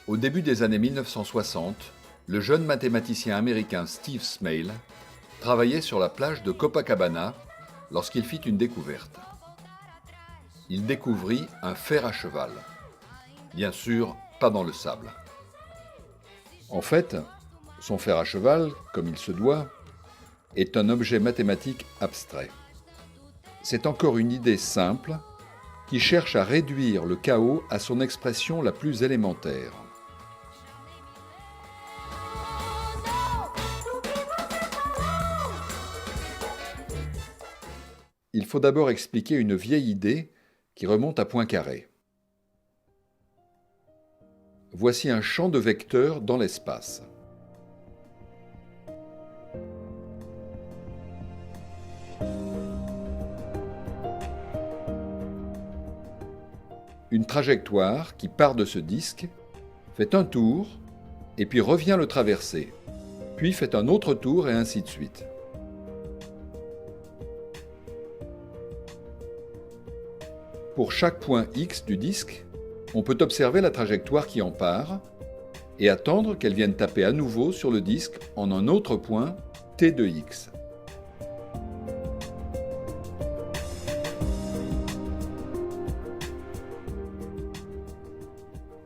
Au début des années 1960, le jeune mathématicien américain Steve Smale travaillait sur la plage de Copacabana lorsqu'il fit une découverte. Il découvrit un fer à cheval. Bien sûr, pas dans le sable. En fait, son fer à cheval, comme il se doit, est un objet mathématique abstrait. C'est encore une idée simple qui cherche à réduire le chaos à son expression la plus élémentaire. Il faut d'abord expliquer une vieille idée qui remonte à Poincaré. Voici un champ de vecteurs dans l'espace. Une trajectoire qui part de ce disque, fait un tour, et puis revient le traverser, puis fait un autre tour et ainsi de suite. Pour chaque point X du disque, on peut observer la trajectoire qui en part et attendre qu'elle vienne taper à nouveau sur le disque en un autre point T de X.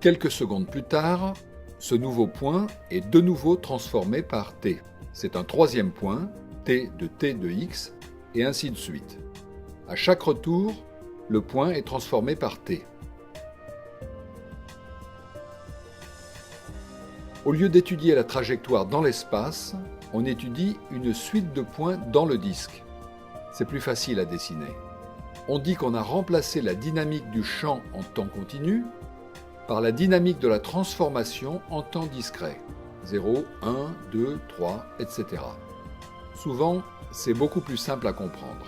Quelques secondes plus tard, ce nouveau point est de nouveau transformé par T. C'est un troisième point, T de X, et ainsi de suite. À chaque retour, le point est transformé par T. Au lieu d'étudier la trajectoire dans l'espace, on étudie une suite de points dans le disque. C'est plus facile à dessiner. On dit qu'on a remplacé la dynamique du champ en temps continu par la dynamique de la transformation en temps discret. 0, 1, 2, 3, etc. Souvent, c'est beaucoup plus simple à comprendre.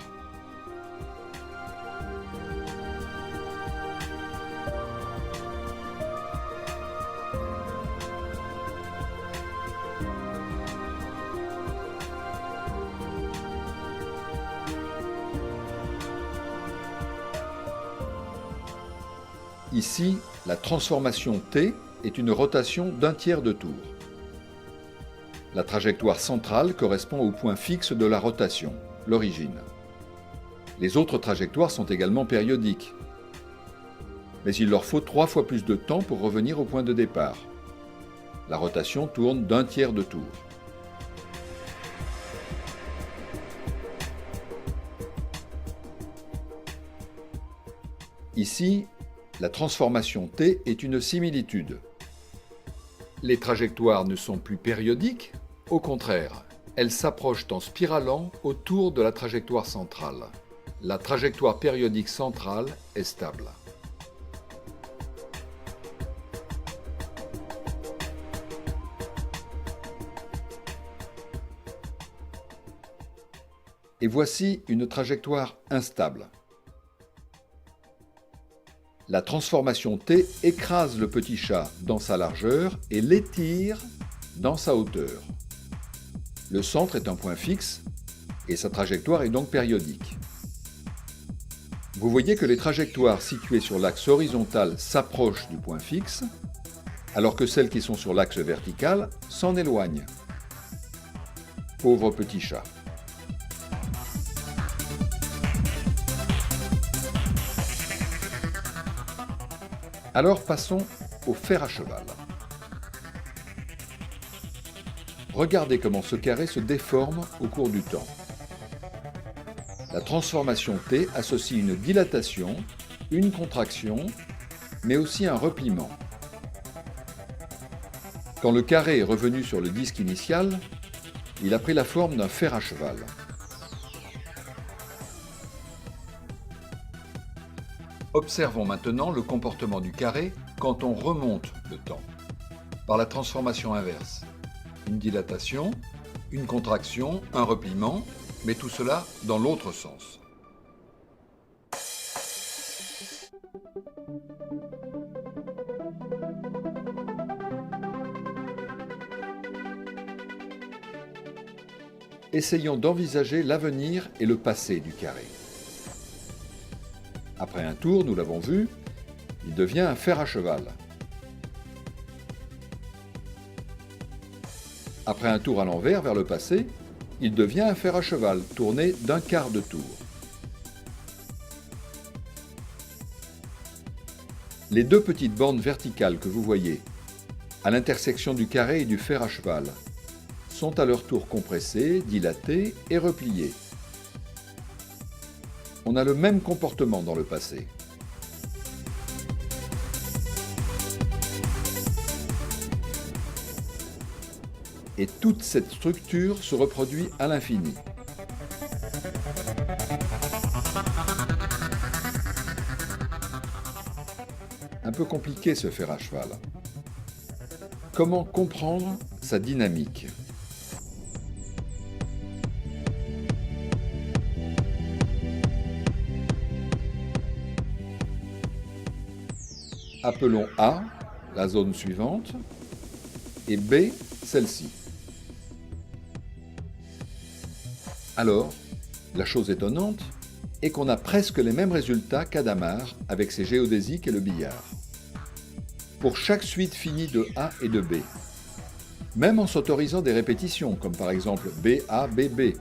Ici, la transformation T est une rotation d'un tiers de tour. La trajectoire centrale correspond au point fixe de la rotation, l'origine. Les autres trajectoires sont également périodiques, mais il leur faut 3 fois plus de temps pour revenir au point de départ. La rotation tourne d'un tiers de tour. Ici, la transformation T est une similitude. Les trajectoires ne sont plus périodiques, au contraire, elles s'approchent en spiralant autour de la trajectoire centrale. La trajectoire périodique centrale est stable. Et voici une trajectoire instable. La transformation T écrase le petit chat dans sa largeur et l'étire dans sa hauteur. Le centre est un point fixe et sa trajectoire est donc périodique. Vous voyez que les trajectoires situées sur l'axe horizontal s'approchent du point fixe, alors que celles qui sont sur l'axe vertical s'en éloignent. Pauvre petit chat. Alors passons au fer à cheval. Regardez comment ce carré se déforme au cours du temps. La transformation T associe une dilatation, une contraction, mais aussi un repliement. Quand le carré est revenu sur le disque initial, il a pris la forme d'un fer à cheval. Observons maintenant le comportement du carré quand on remonte le temps, par la transformation inverse. Une dilatation, une contraction, un repliement, mais tout cela dans l'autre sens. Essayons d'envisager l'avenir et le passé du carré. Après un tour, nous l'avons vu, il devient un fer à cheval. Après un tour à l'envers vers le passé, il devient un fer à cheval tourné d'un quart de tour. Les deux petites bornes verticales que vous voyez, à l'intersection du carré et du fer à cheval, sont à leur tour compressées, dilatées et repliées. On a le même comportement dans le passé. Et toute cette structure se reproduit à l'infini. Un peu compliqué ce fer à cheval. Comment comprendre sa dynamique ? Appelons A la zone suivante et B celle-ci. Alors, la chose étonnante est qu'on a presque les mêmes résultats qu'Adamar avec ses géodésiques et le billard. Pour chaque suite finie de A et de B, même en s'autorisant des répétitions, comme par exemple BA-BB,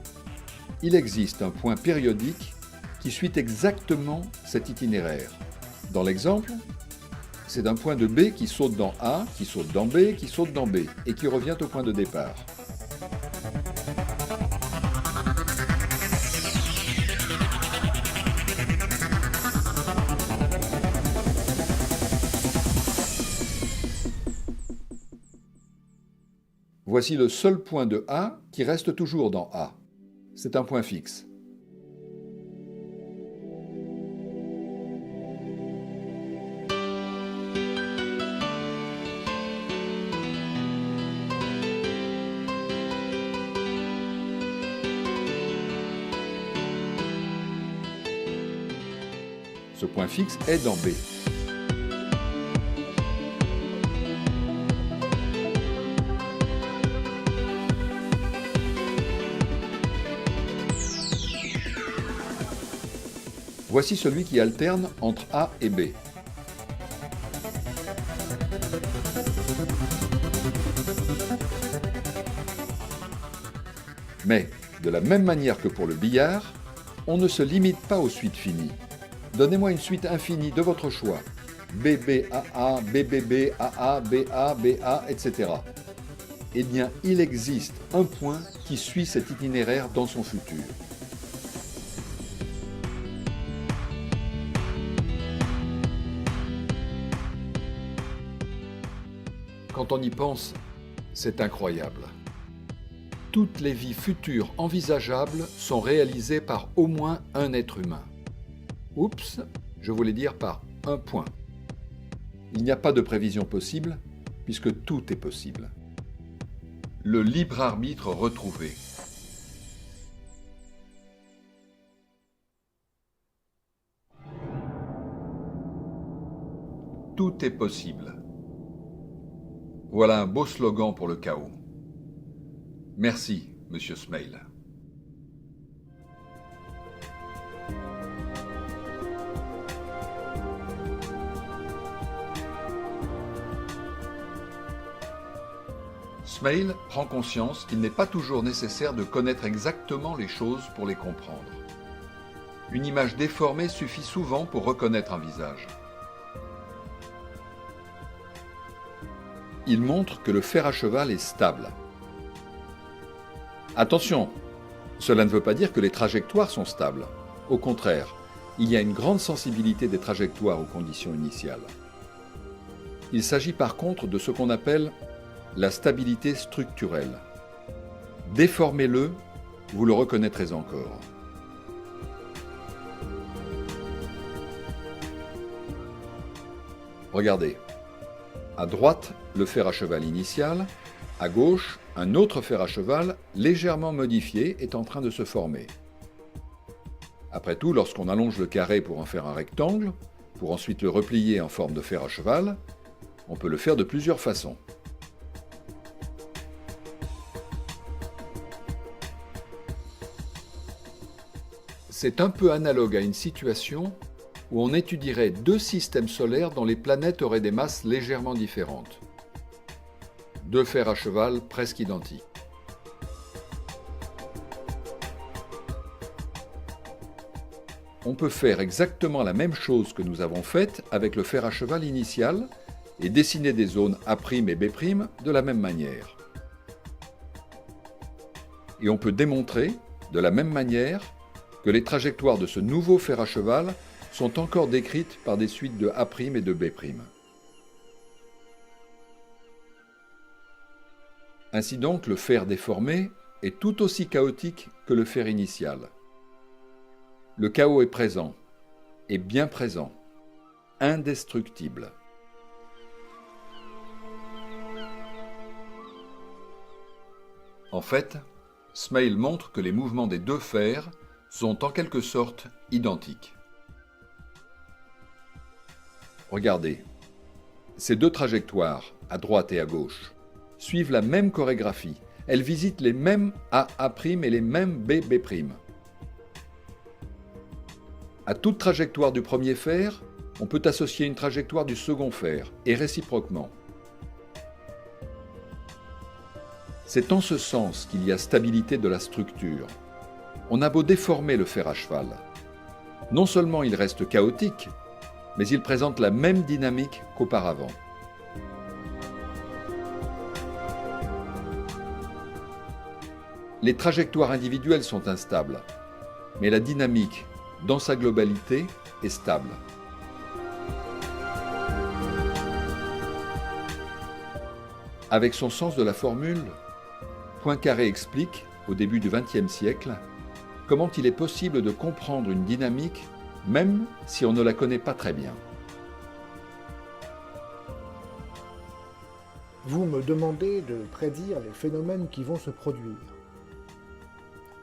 il existe un point périodique qui suit exactement cet itinéraire. Dans l'exemple, c'est un point de B qui saute dans A, qui saute dans B, qui saute dans B, et qui revient au point de départ. Voici le seul point de A qui reste toujours dans A. C'est un point fixe. Ce point fixe est dans B. Voici celui qui alterne entre A et B. Mais, de la même manière que pour le billard, on ne se limite pas aux suites finies. Donnez-moi une suite infinie de votre choix. BBAA, BBB, AA, BA, BA, etc. Eh bien, il existe un point qui suit cet itinéraire dans son futur. Quand on y pense, c'est incroyable. Toutes les vies futures envisageables sont réalisées par au moins un être humain. Oups, je voulais dire par un point. Il n'y a pas de prévision possible, puisque tout est possible. Le libre arbitre retrouvé. Tout est possible. Voilà un beau slogan pour le chaos. Merci, Monsieur Smail. Smail prend conscience qu'il n'est pas toujours nécessaire de connaître exactement les choses pour les comprendre. Une image déformée suffit souvent pour reconnaître un visage. Il montre que le fer à cheval est stable. Attention, cela ne veut pas dire que les trajectoires sont stables. Au contraire, il y a une grande sensibilité des trajectoires aux conditions initiales. Il s'agit par contre de ce qu'on appelle la stabilité structurelle. Déformez-le, vous le reconnaîtrez encore. Regardez. À droite, le fer à cheval initial. À gauche, un autre fer à cheval légèrement modifié est en train de se former. Après tout, lorsqu'on allonge le carré pour en faire un rectangle, pour ensuite le replier en forme de fer à cheval, on peut le faire de plusieurs façons. C'est un peu analogue à une situation où on étudierait deux systèmes solaires dont les planètes auraient des masses légèrement différentes. Deux fers à cheval presque identiques. on peut faire exactement la même chose que nous avons faite avec le fer à cheval initial et dessiner des zones A' et B' de la même manière. Et on peut démontrer, de la même manière, que les trajectoires de ce nouveau fer à cheval sont encore décrites par des suites de A' et de B'. Ainsi donc, le fer déformé est tout aussi chaotique que le fer initial. Le chaos est présent, et bien présent, indestructible. En fait, Smale montre que les mouvements des deux fers sont en quelque sorte identiques. Regardez, ces deux trajectoires, à droite et à gauche, suivent la même chorégraphie. Elles visitent les mêmes A' et les mêmes B'. À toute trajectoire du premier fer, on peut associer une trajectoire du second fer, et réciproquement. C'est en ce sens qu'il y a stabilité de la structure. On a beau déformer le fer à cheval. Non seulement il reste chaotique, mais il présente la même dynamique qu'auparavant. Les trajectoires individuelles sont instables, mais la dynamique, dans sa globalité, est stable. Avec son sens de la formule, Poincaré explique, au début du XXe siècle, comment il est possible de comprendre une dynamique même si on ne la connaît pas très bien. Vous me demandez de prédire les phénomènes qui vont se produire.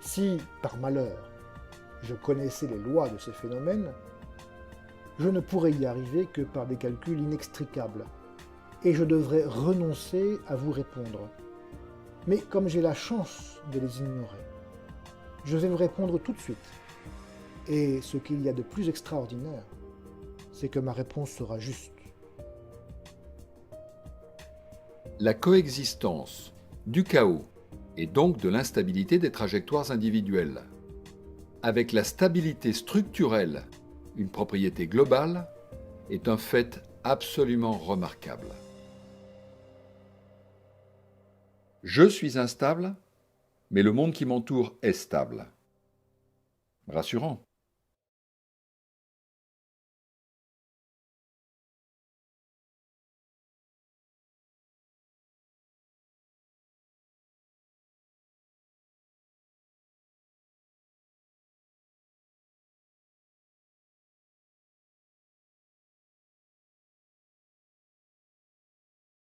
Si, par malheur, je connaissais les lois de ces phénomènes, je ne pourrais y arriver que par des calculs inextricables, et je devrais renoncer à vous répondre. Mais comme j'ai la chance de les ignorer, je vais vous répondre tout de suite. Et ce qu'il y a de plus extraordinaire, c'est que ma réponse sera juste. La coexistence du chaos et donc de l'instabilité des trajectoires individuelles, avec la stabilité structurelle, une propriété globale, est un fait absolument remarquable. Je suis instable, mais le monde qui m'entoure est stable. Rassurant.